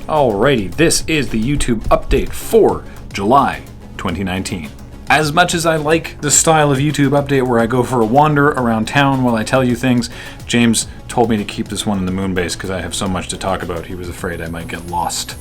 Alrighty, this is the YouTube update for July 2019. As much as I like the style of YouTube update where I go for a wander around town while I tell you things, James told me to keep this one in the moon base because I have so much to talk about. He was afraid I might get lost.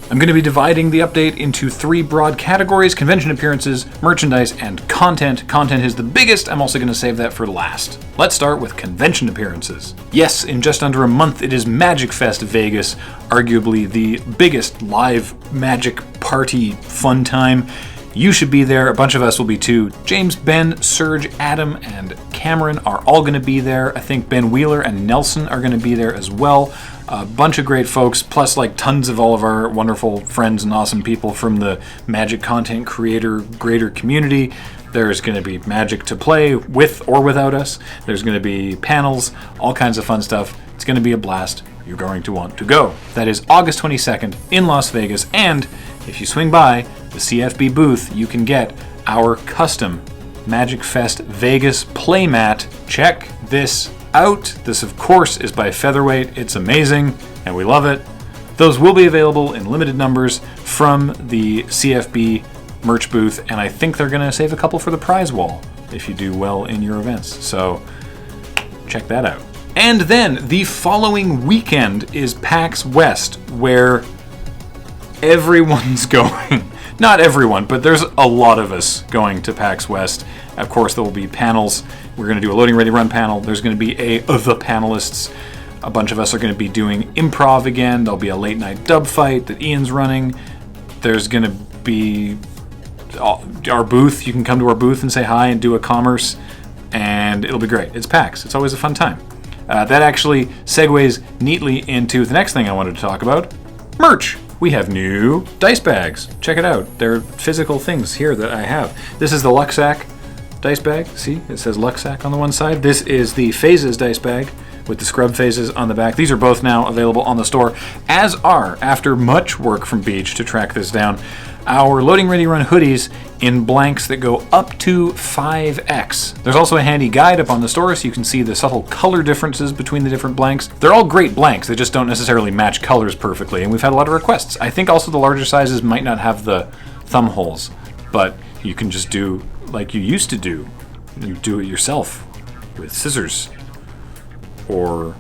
I'm going to be dividing the update into three broad categories: convention appearances, merchandise, and content. Content is the biggest. I'm also going to save that for last. Let's start with convention appearances. Yes, in just under a month, it is Magic Fest Vegas, arguably the biggest live magic party fun time. You should be there. A bunch of us will be too. James, Ben, Serge, Adam, and Cameron are all going to be there. I think Ben Wheeler and Nelson are going to be there as well. A bunch of great folks, plus like tons of all of our wonderful friends and awesome people from the magic content creator greater community. There's going to be magic to play with or without us. There's going to be panels, all kinds of fun stuff. It's going to be a blast. You're going to want to go. That is August 22nd in Las Vegas, and if you swing by the CFB booth, you can get our custom Magic Fest Vegas playmat. Check this out. This, of course, is by Featherweight. It's amazing, and we love it. Those will be available in limited numbers from the CFB merch booth, and I think they're going to save a couple for the prize wall if you do well in your events. So check that out. And then the following weekend is PAX West, where everyone's going. Not everyone, but there's a lot of us going to PAX West. Of course, there will be panels. We're going to do a Loading Ready Run panel. There's going to be the Panalysts. A bunch of us are going to be doing improv again. There'll be a late night dub fight that Ian's running. There's going to be our booth. You can come to our booth and say hi and do a commerce, and it'll be great. It's PAX. It's always a fun time. That actually segues neatly into the next thing I wanted to talk about: merch. We have new dice bags. Check it out. They're physical things here that I have. This is the Luxac dice bag. See, it says Luxac on the one side. This is the Phases dice bag with the scrub phases on the back. These are both now available on the store, as are, after much work from Beach to track this down, our Loading Ready Run hoodies in blanks that go up to 5X. There's also a handy guide up on the store so you can see the subtle color differences between the different blanks. They're all great blanks, they just don't necessarily match colors perfectly, and we've had a lot of requests. I think also the larger sizes might not have the thumb holes, but you can just do like you used to do. You do it yourself with scissors, or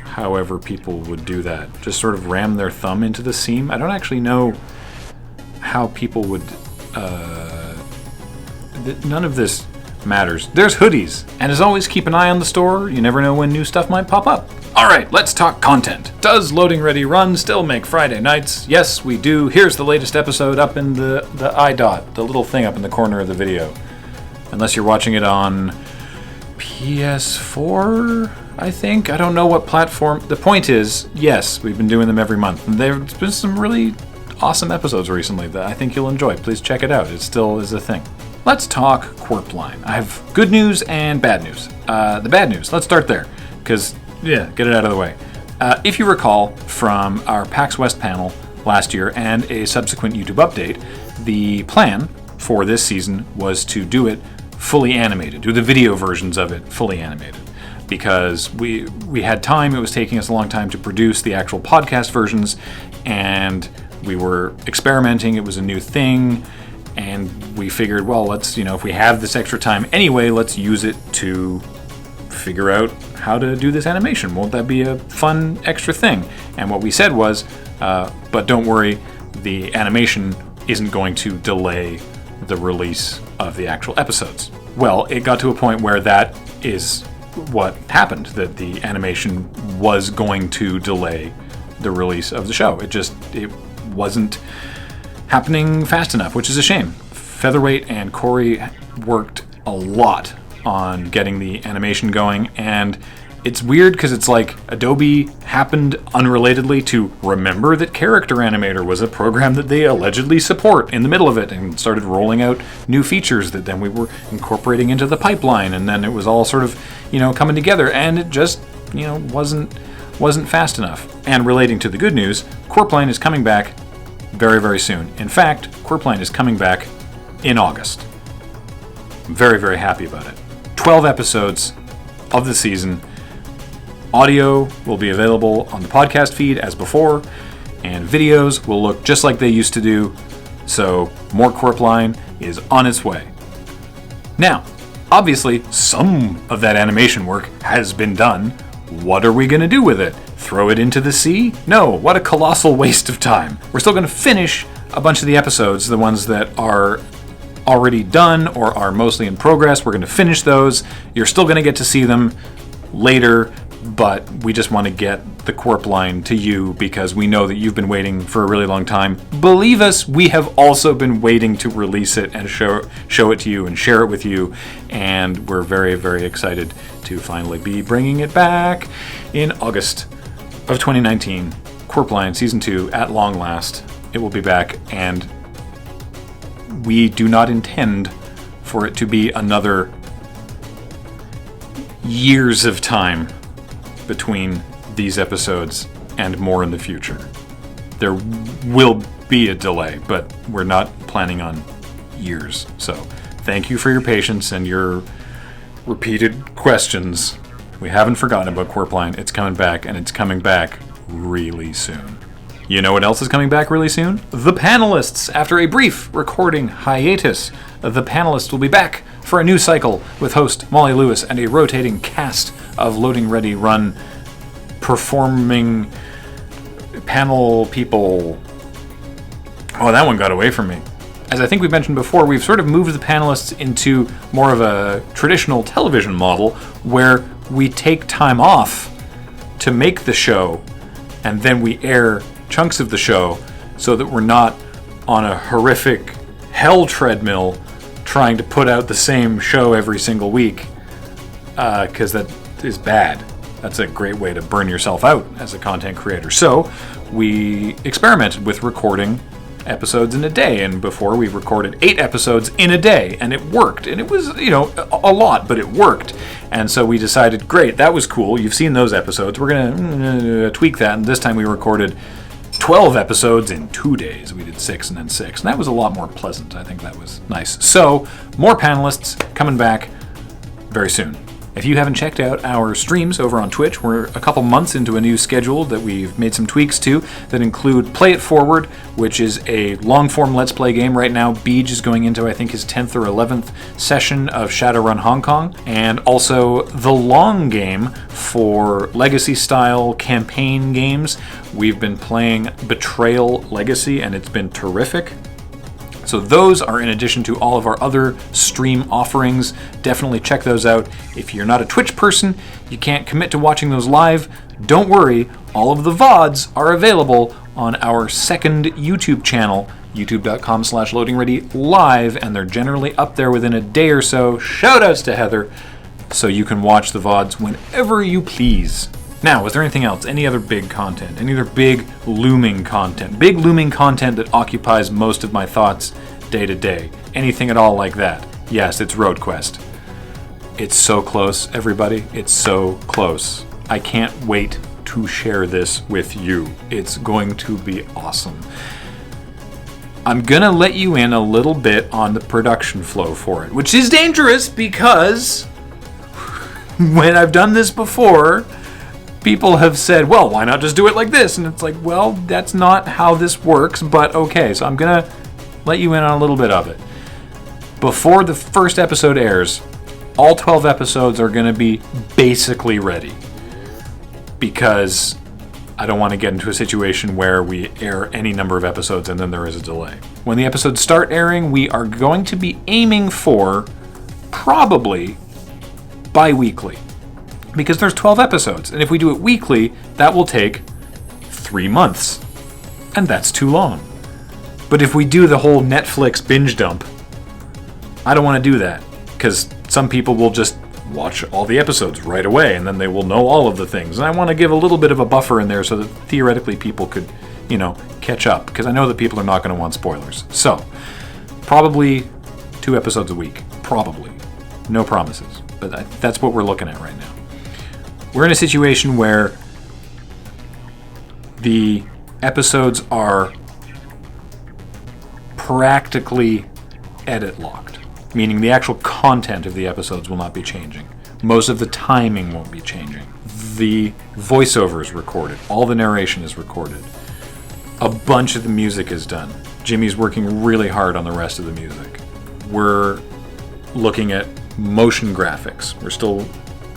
however people would do that. Just sort of ram their thumb into the seam. I don't actually know how people would, none of this matters. There's hoodies, and as always, keep an eye on the store. You never know when new stuff might pop up. Alright, let's talk content. Does Loading Ready Run still make Friday nights? Yes, we do. Here's the latest episode up in the iDot, the little thing up in the corner of the video. Unless you're watching it on PS4, I think. I don't know what platform. The point is, yes, we've been doing them every month. And there's been some really awesome episodes recently that I think you'll enjoy. Please check it out. It still is a thing. Let's talk Qwerpline. I have good news and bad news. The bad news, let's start there, because, yeah, get it out of the way. If you recall from our PAX West panel last year and a subsequent YouTube update, the plan for this season was to do it fully animated, do the video versions of it fully animated. Because we had time, it was taking us a long time to produce the actual podcast versions, and we were experimenting, it was a new thing, and we figured, well, let's, if we have this extra time anyway, let's use it to figure out how to do this animation. Won't that be a fun extra thing? And what we said was, but don't worry, the animation isn't going to delay the release of the actual episodes. Well, it got to a point where that is what happened, that the animation was going to delay the release of the show. It wasn't happening fast enough, which is a shame. Featherweight and Corey worked a lot on getting the animation going, and it's weird because it's like Adobe happened unrelatedly to remember that Character Animator was a program that they allegedly support in the middle of it, and started rolling out new features that then we were incorporating into the pipeline, and then it was all sort of, coming together, and it just, wasn't fast enough. And relating to the good news, Qwerpline is coming back very, very soon. In fact, Qwerpline is coming back in August. I'm very, very happy about it. 12 episodes of the season. Audio will be available on the podcast feed as before, and videos will look just like they used to do. So more Qwerpline is on its way. Now, obviously, some of that animation work has been done. What are we going to do with it? Throw it into the sea? No, what a colossal waste of time. We're still going to finish a bunch of the episodes, the ones that are already done or are mostly in progress. We're going to finish those. You're still going to get to see them later, but we just want to get the Qwerpline to you because we know that you've been waiting for a really long time. Believe us, we have also been waiting to release it and show it to you and share it with you, and we're very, very excited to finally be bringing it back in August of 2019. Qwerpline Season 2 at long last. It will be back, and we do not intend for it to be another years of time between these episodes and more in the future. There will be a delay, but we're not planning on years. So thank you for your patience and your repeated questions. We haven't forgotten about Qwerpline. It's coming back, and it's coming back really soon. You know what else is coming back really soon? The Panelists. After a brief recording hiatus, the Panelists will be back for a new cycle with host Molly Lewis and a rotating cast of Loading Ready Run performing panel people. Oh, that one got away from me. As I think we mentioned before, we've sort of moved the Panelists into more of a traditional television model where we take time off to make the show and then we air chunks of the show so that we're not on a horrific hell treadmill trying to put out the same show every single week, because that is bad. That's a great way to burn yourself out as a content creator. So we experimented with recording episodes in a day, and before we recorded 8 episodes in a day, and it worked, and it was, a lot, but it worked. And so we decided, great, that was cool, you've seen those episodes, we're gonna tweak that, and this time we recorded 12 episodes in 2 days. We did 6 and then 6, and that was a lot more pleasant. I think that was nice. So more Panelists coming back very soon. If you haven't checked out our streams over on Twitch, we're a couple months into a new schedule that we've made some tweaks to that include Play It Forward, which is a long-form Let's Play game. Right now, Beej is going into, I think, his 10th or 11th session of Shadowrun Hong Kong, and also The Long Game for Legacy-style campaign games. We've been playing Betrayal Legacy, and it's been terrific. So those are in addition to all of our other stream offerings. Definitely check those out. If you're not a Twitch person, you can't commit to watching those live, don't worry. All of the VODs are available on our second YouTube channel, youtube.com/loadingreadylive, and they're generally up there within a day or so. Shoutouts to Heather, so you can watch the VODs whenever you please. Now, is there anything else? Any other big content? Any other big looming content? Big looming content that occupies most of my thoughts day to day? Anything at all like that? Yes, it's RoadQuest. It's so close, everybody. It's so close. I can't wait to share this with you. It's going to be awesome. I'm gonna let you in a little bit on the production flow for it, which is dangerous because when I've done this before, people have said, well, why not just do it like this? And it's like, well, that's not how this works, but okay. So I'm going to let you in on a little bit of it. Before the first episode airs, all 12 episodes are going to be basically ready, because I don't want to get into a situation where we air any number of episodes and then there is a delay. When the episodes start airing, we are going to be aiming for probably bi-weekly, because there's 12 episodes, and if we do it weekly, that will take 3 months, and that's too long. But if we do the whole Netflix binge dump, I don't want to do that, because some people will just watch all the episodes right away, and then they will know all of the things, and I want to give a little bit of a buffer in there so that theoretically people could, catch up, because I know that people are not going to want spoilers. So, probably 2 episodes a week, probably. No promises, but that's what we're looking at right now. We're in a situation where the episodes are practically edit locked, meaning the actual content of the episodes will not be changing. Most of the timing won't be changing. The voiceover is recorded. All the narration is recorded. A bunch of the music is done. Jimmy's working really hard on the rest of the music. We're looking at motion graphics.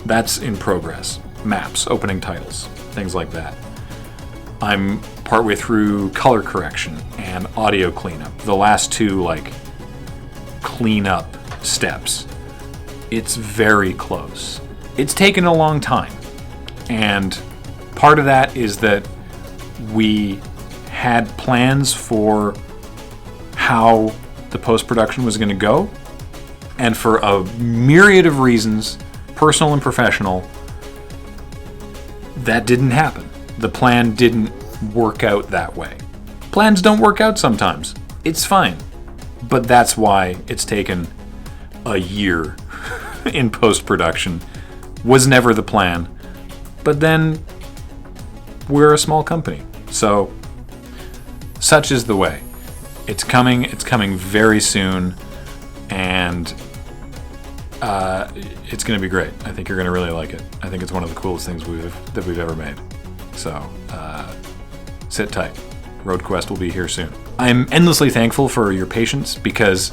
That's in progress. Maps, opening titles, things like that. I'm partway through color correction and audio cleanup. The last two, cleanup steps. It's very close. It's taken a long time. And part of that is that we had plans for how the post-production was going to go. And for a myriad of reasons, personal and professional, that didn't happen. The plan didn't work out that way. Plans don't work out sometimes. It's fine. But that's why it's taken a year in post-production. Was never the plan. But then we're a small company. So such is the way. It's coming very soon, and it's going to be great. I think you're going to really like it. I think it's one of the coolest things that we've ever made. So sit tight. RoadQuest will be here soon. I'm endlessly thankful for your patience, because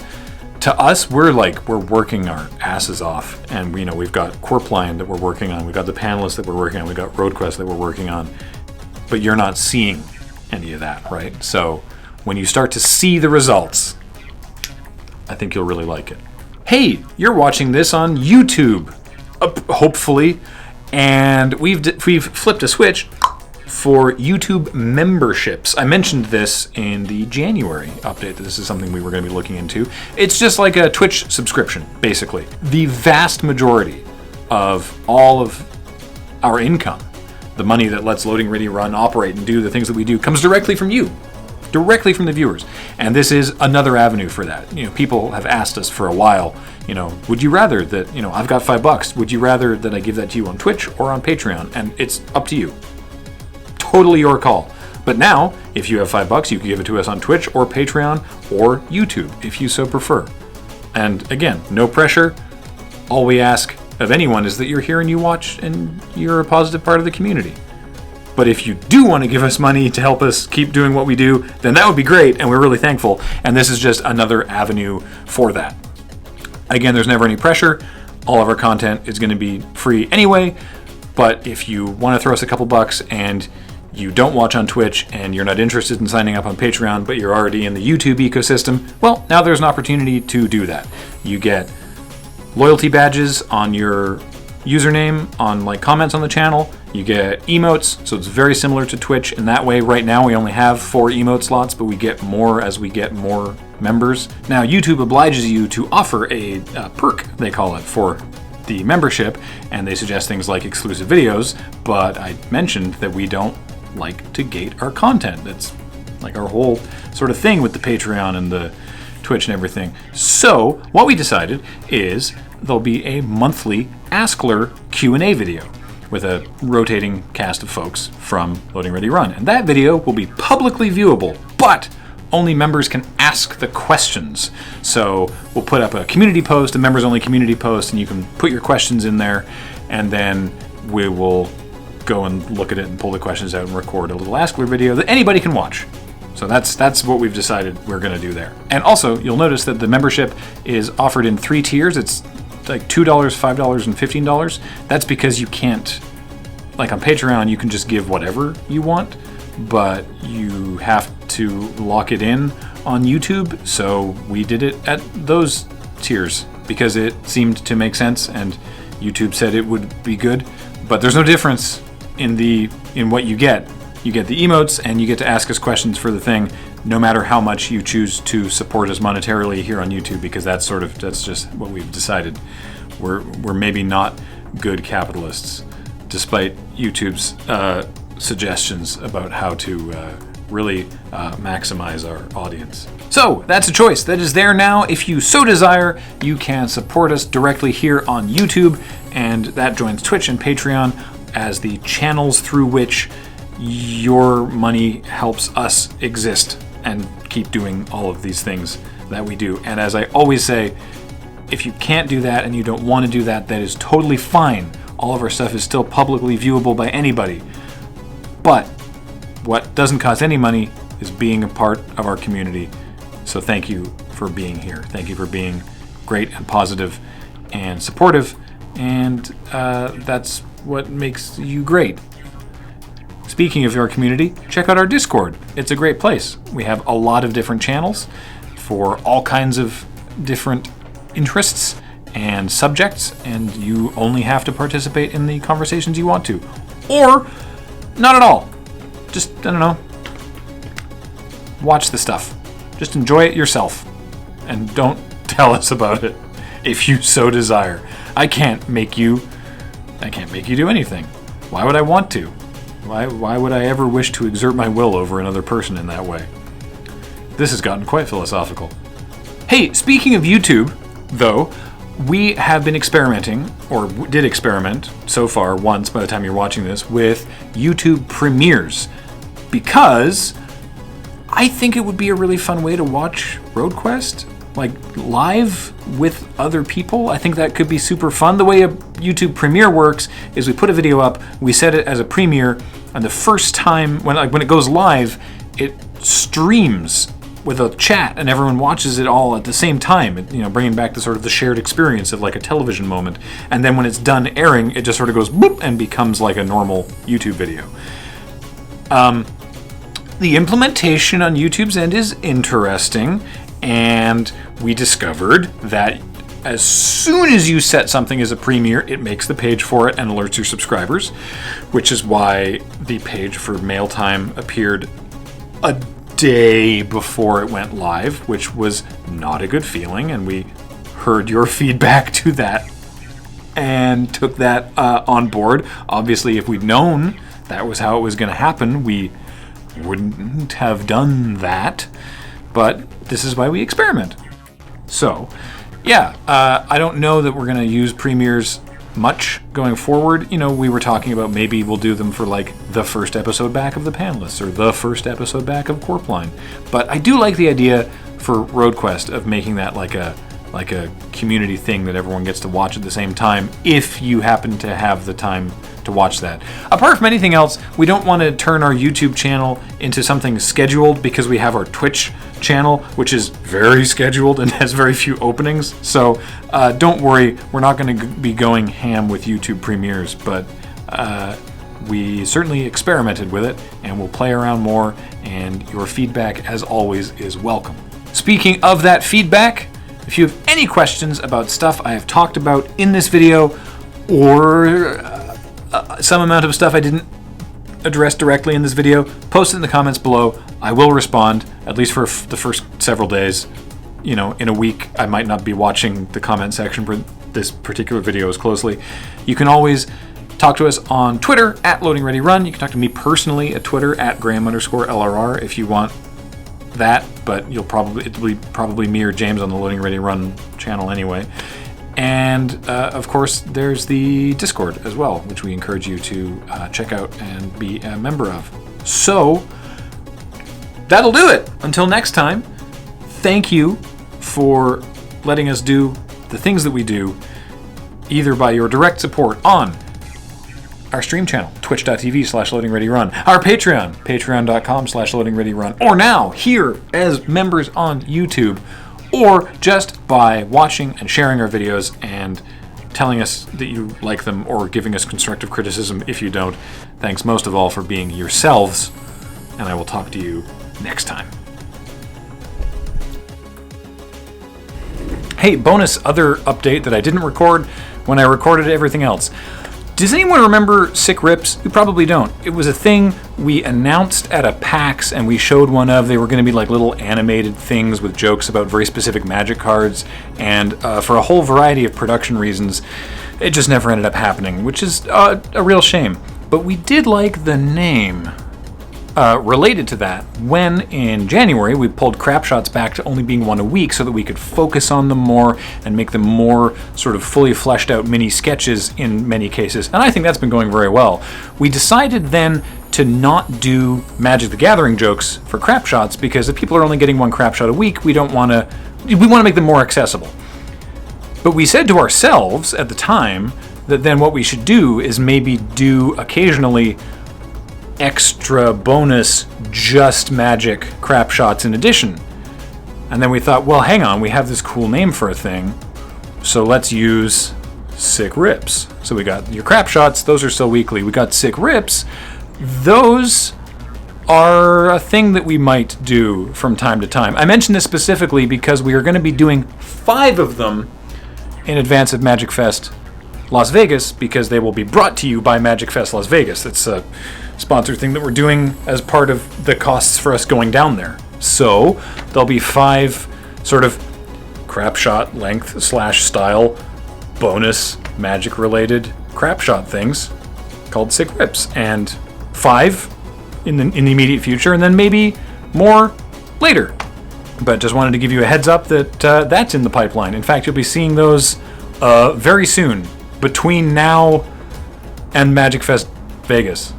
to us, we're working our asses off, and we've got Qwerpline that we're working on, we've got the Panalysts that we're working on, we've got RoadQuest that we're working on, but you're not seeing any of that, right? So when you start to see the results, I think you'll really like it. Hey, you're watching this on YouTube, hopefully, and we've flipped a switch for YouTube memberships. I mentioned this in the January update, that this is something we were going to be looking into. It's just like a Twitch subscription, basically. The vast majority of all of our income, the money that lets Loading Ready Run operate and do the things that we do, comes directly from you, directly from the viewers. And this is another avenue for that. People have asked us for a while, would you rather that, I've got $5, would you rather that I give that to you on Twitch or on Patreon? And it's up to you. Totally your call. But now, if you have $5, you can give it to us on Twitch or Patreon or YouTube, if you so prefer. And again, no pressure. All we ask of anyone is that you're here and you watch and you're a positive part of the community. But if you do want to give us money to help us keep doing what we do, then that would be great, and we're really thankful. And this is just another avenue for that. Again, there's never any pressure. All of our content is going to be free anyway. But if you want to throw us a couple bucks and you don't watch on Twitch and you're not interested in signing up on Patreon, but you're already in the YouTube ecosystem, well, now there's an opportunity to do that. You get loyalty badges on your username, on comments on the channel. You get emotes, so it's very similar to Twitch in that way. Right now we only have 4 emote slots, but we get more as we get more members. Now YouTube obliges you to offer a perk, they call it, for the membership, and they suggest things like exclusive videos, but I mentioned that we don't like to gate our content. That's like our whole sort of thing with the Patreon and the Twitch and everything. So what we decided is there'll be a monthly Askler Q&A video with a rotating cast of folks from Loading Ready Run. And that video will be publicly viewable, but only members can ask the questions. So we'll put up a community post, a members-only community post, and you can put your questions in there, and then we will go and look at it and pull the questions out and record a little Askler video that anybody can watch. So that's what we've decided we're going to do there. And also, you'll notice that the membership is offered in 3 tiers. It's like $2, $5, and $15. That's because you can't, on Patreon, you can just give whatever you want, but you have to lock it in on YouTube. So we did it at those tiers because it seemed to make sense, and YouTube said it would be good. But there's no difference in what you get. You get the emotes, and you get to ask us questions for the thing, no matter how much you choose to support us monetarily here on YouTube, because that's just what we've decided. We're maybe not good capitalists, despite YouTube's suggestions about how to really maximize our audience. So that's a choice that is there now. If you so desire, you can support us directly here on YouTube, and that joins Twitch and Patreon as the channels through which your money helps us exist and keep doing all of these things that we do. And as I always say, if you can't do that and you don't want to do that, that is totally fine. All of our stuff is still publicly viewable by anybody. But what doesn't cost any money is being a part of our community. So thank you for being here. Thank you for being great and positive and supportive, and that's what makes you great. Speaking of your community, check out our Discord. It's a great place. We have a lot of different channels for all kinds of different interests and subjects, and you only have to participate in the conversations you want to. Or not at all. Just, I don't know, watch the stuff. Just enjoy it yourself. And don't tell us about it if you so desire. I can't make you do anything. Why would I want to? Why would I ever wish to exert my will over another person in that way? This has gotten quite philosophical. Hey, speaking of YouTube, though, we have been experimenting, or did experiment so far once by the time you're watching this, with YouTube premieres. Because I think it would be a really fun way to watch RoadQuest, like live with other people. I think that could be super fun. The way a YouTube premiere works is we put a video up, we set it as a premiere, and the first time when it goes live, it streams with a chat and everyone watches it all at the same time, bringing back the sort of the shared experience of like a television moment. And then when it's done airing, it just sort of goes boop and becomes like a normal YouTube video. The implementation on YouTube's end is interesting, and we discovered that as soon as you set something as a premiere, it makes the page for it and alerts your subscribers, which is why the page for Mail Time appeared a day before it went live, which was not a good feeling, and we heard your feedback to that and took that on board. Obviously, if we'd known that was how it was going to happen, we wouldn't have done that, but this is why we experiment. So, yeah, I don't know that we're going to use premieres much going forward. We were talking about maybe we'll do them for like the first episode back of the Panalysts or the first episode back of Qwerpline. But I do like the idea for RoadQuest of making that like a community thing that everyone gets to watch at the same time, if you happen to have the time to watch that. Apart from anything else, we don't want to turn our YouTube channel into something scheduled, because we have our Twitch channel, which is very scheduled and has very few openings. So don't worry, we're not going to be going ham with YouTube premieres, but we certainly experimented with it, and we'll play around more, and your feedback, as always, is welcome. Speaking of that feedback, if you have any questions about stuff I have talked about in this video, or some amount of stuff I didn't address directly in this video, post it in the comments below. I will respond, at least for the first several days. In a week, I might not be watching the comment section for this particular video as closely. You can always talk to us on Twitter at LoadingReadyRun. You can talk to me personally at Twitter at Graham_LRR if you want that, but it'll be probably me or James on the Loading Ready Run channel anyway. And of course, there's the Discord as well, which we encourage you to check out and be a member of. So that'll do it. Until next time, thank you for letting us do the things that we do, either by your direct support on our stream channel, twitch.tv/loadingreadyrun, our Patreon, patreon.com/loadingreadyrun, or now here as members on YouTube, or just by watching and sharing our videos and telling us that you like them, or giving us constructive criticism if you don't. Thanks most of all for being yourselves, and I will talk to you next time. Hey, bonus other update that I didn't record when I recorded everything else. Does anyone remember Sick Rips? You probably don't. It was a thing we announced at a PAX, and we showed one of. They were going to be like little animated things with jokes about very specific Magic cards, and for a whole variety of production reasons, it just never ended up happening, which is a real shame. But we did like the name related to that when in January we pulled Crap Shots back to only being one a week so that we could focus on them more and make them more sort of fully fleshed out mini sketches in many cases. And I think that's been going very well. We decided then to not do Magic the Gathering jokes for Crap Shots, because if people are only getting one Crap Shot a week, we want to make them more accessible. But we said to ourselves at the time that then what we should do is maybe do occasionally extra bonus just magic crap shots in addition. And then we thought, well, hang on, we have this cool name for a thing, so let's use sick rips. So we got your crap shots, those are still weekly. We got sick rips, those are a thing that we might do from time to time. I mention this specifically because we are going to be doing 5 of them in advance of Magic Fest Las Vegas, because they will be brought to you by Magic Fest Las Vegas. It's a sponsored thing that we're doing as part of the costs for us going down there. So there'll be 5 sort of crap shot length / style bonus magic related crap shot things called sick rips, and 5 in the immediate future, and then maybe more later. But just wanted to give you a heads up that that's in the pipeline. In fact, you'll be seeing those very soon, between now and Magic Fest Vegas.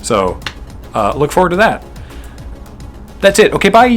So look forward to that. That's it. Okay, bye.